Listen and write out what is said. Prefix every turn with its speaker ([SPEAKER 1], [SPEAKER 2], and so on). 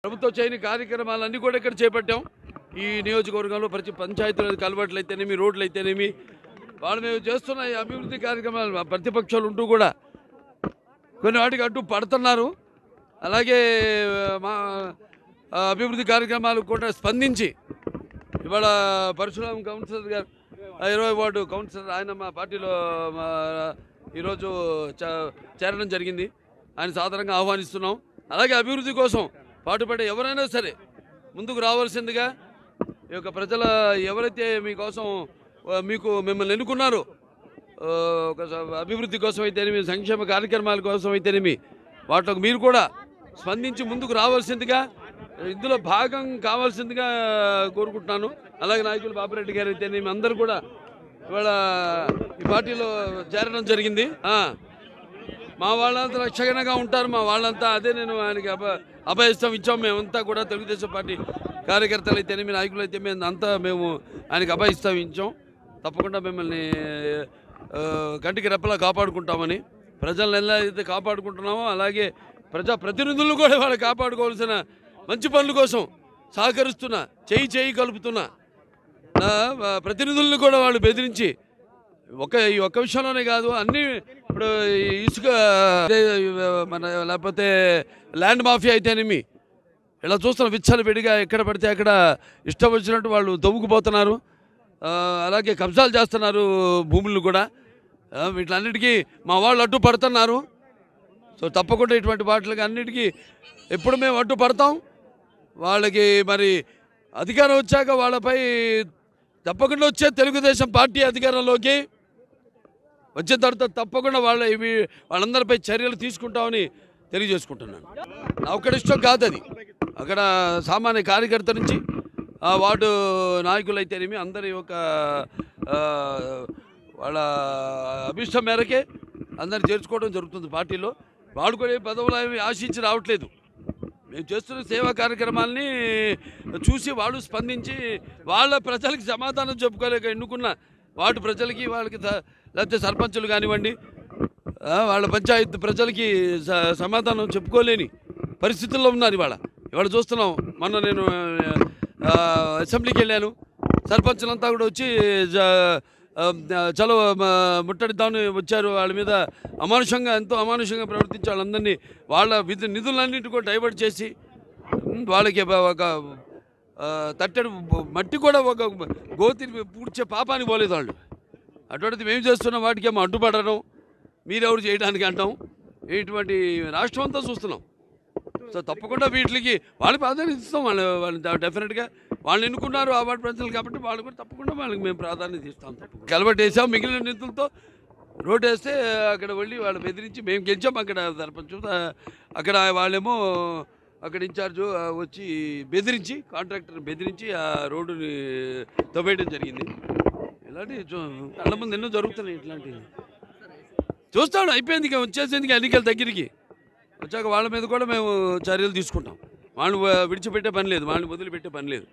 [SPEAKER 1] ప్రభుత్వం చేయని కార్యక్రమాలన్నీ కూడా ఇక్కడ చేపట్టాం. ఈ నియోజకవర్గంలో ప్రతి పంచాయతీలు కలవట్లు అయితేనేమి, రోడ్లు అయితేనేమి, వాళ్ళు మేము చేస్తున్న ఈ అభివృద్ధి కార్యక్రమాలు ప్రతిపక్షాలు ఉంటూ కూడా కొన్ని వాటికి అడ్డు పడుతున్నారు. అలాగే మా అభివృద్ధి కార్యక్రమాలు కూడా స్పందించి ఇవాళ పరశురామ్ కౌన్సిలర్ గారు 20వ వార్డు కౌన్సిలర్ ఆయన మా పార్టీలో ఈరోజు చేరడం జరిగింది. ఆయన సాధారణంగా ఆహ్వానిస్తున్నాం. అలాగే అభివృద్ధి కోసం పాటుపడే ఎవరైనా సరే ముందుకు రావాల్సిందిగా ఈ యొక్క ప్రజల ఎవరైతే మీకోసం మిమ్మల్ని ఎన్నుకున్నారో ఒక అభివృద్ధి కోసం అయితేనేమి, సంక్షేమ కార్యక్రమాల కోసం అయితేనేమి, వాటిలో మీరు కూడా స్పందించి ముందుకు రావాల్సిందిగా, ఇందులో భాగం కావాల్సిందిగా కోరుకుంటున్నాను. అలాగే నాయకులు బాపిరెడ్డి గారు అయితేనేమి అందరూ కూడా ఇవాళ ఈ పార్టీలో చేరడం జరిగింది. మా వాళ్ళంతా రక్షణగా ఉంటారు. మా వాళ్ళంతా అదే నేను ఆయనకి అభయస్థం ఇచ్చాము. మేమంతా కూడా తెలుగుదేశం పార్టీ కార్యకర్తలు అయితేనేమి, నాయకులు అయితే మేము ఆయనకి అభయస్థం ఇచ్చాం. తప్పకుండా మిమ్మల్ని కంటికి రెప్పలా కాపాడుకుంటామని, ప్రజలను ఎలా అయితే కాపాడుకుంటున్నామో అలాగే ప్రజాప్రతినిధులను కూడా వాళ్ళు కాపాడుకోవాల్సిన మంచి పనుల కోసం సహకరిస్తున్నా, చేయి కలుపుతున్నా ప్రతినిధులను కూడా వాళ్ళు బెదిరించి ఈ ఒక్క విషయంలోనే కాదు, అన్నీ ఇప్పుడు ఇసుక లేకపోతే ల్యాండ్ మాఫియా అయితేనేమి ఇలా చూస్తున్న విచ్చలవిడిగా ఎక్కడ పడితే అక్కడ ఇష్టం వచ్చినట్టు వాళ్ళు తవ్వుకుపోతున్నారు. అలాగే కబ్జాలు చేస్తున్నారు భూములను కూడా. వీటిలన్నిటికీ మా వాళ్ళు అడ్డు పడుతున్నారు. సో తప్పకుండా ఇటువంటి వాటికి అన్నిటికీ ఎప్పుడు మేము అడ్డు పడతాం. వాళ్ళకి మరి అధికారం వచ్చాక వాళ్ళపై తప్పకుండా వచ్చే తెలుగుదేశం పార్టీ అధికారంలోకి వచ్చిన తర్వాత తప్పకుండా వాళ్ళందరిపై చర్యలు తీసుకుంటామని తెలియజేసుకుంటున్నాను. నా ఒక్కడి ఇష్టం కాదు అది. అక్కడ సామాన్య కార్యకర్త నుంచి వార్డు నాయకులు అయితేనేమి అందరి ఒక వాళ్ళ అభిష్టం మేరకే అందరిని చేర్చుకోవడం జరుగుతుంది పార్టీలో. వాళ్ళు కూడా పదవులు అవి ఆశించి రావట్లేదు. మేము చేస్తున్న సేవా కార్యక్రమాలని చూసి వాళ్ళు స్పందించి వాళ్ళ ప్రజలకి సమాధానం చెప్పుకోలేక ఎన్నుకున్న వార్డు ప్రజలకి, వాళ్ళకి లేకపోతే సర్పంచులు కానివ్వండి, వాళ్ళ పంచాయతీ ప్రజలకి సమాధానం చెప్పుకోలేని పరిస్థితుల్లో ఉన్నారు. ఇవాళ చూస్తున్నాం. మొన్న నేను అసెంబ్లీకి వెళ్ళాను. సర్పంచులంతా కూడా వచ్చి చలో ముట్టడిద్దామని వచ్చారు. వాళ్ళ మీద ఎంతో అమానుషంగా ప్రవర్తించి వాళ్ళందరినీ వాళ్ళ నిధులన్నింటి కూడా డైవర్ట్ చేసి వాళ్ళకి ఒక తట్టెడు మట్టి కూడా ఒక గోతిని పూడ్చే పాపానికి పోలేదు వాళ్ళు. అటువంటిది మేము చేస్తున్న వాటికి ఏమో అడ్డుపడడం, మీరెవరు చేయడానికి అంటాం. ఇటువంటి రాష్ట్రం అంతా చూస్తున్నాం. సో తప్పకుండా వీటికి వాళ్ళు ప్రాధాన్యత ఇస్తాం. వాళ్ళు డెఫినెట్గా వాళ్ళు ఎన్నుకున్నారు ఆ వార్డు ప్రజలు కాబట్టి వాళ్ళు కూడా తప్పకుండా వాళ్ళకి మేము ప్రాధాన్యత ఇస్తాం. కలబట్టి వేసాం. మిగిలిన నిధులతో రోడ్డు వేస్తే అక్కడ వెళ్ళి వాళ్ళు బెదిరించి మేము గెలిచాం. అక్కడ సర్పంచ్ అక్కడ వాళ్ళేమో అక్కడ ఇన్ఛార్జు వచ్చి బెదిరించి, కాంట్రాక్టర్ బెదిరించి ఆ రోడ్డుని తవ్వేయడం జరిగింది. ఇలాంటివి కళ్ళ ముందు ఎన్నో జరుగుతున్నాయి. ఇట్లాంటివి చూస్తాడు. అయిపోయింది, ఇక వచ్చేసింది ఎన్నికల దగ్గరికి వచ్చాక వాళ్ళ మీద కూడా మేము చర్యలు తీసుకుంటాం. వాళ్ళని విడిచిపెట్టే పని లేదు, వాళ్ళని వదిలిపెట్టే పని లేదు.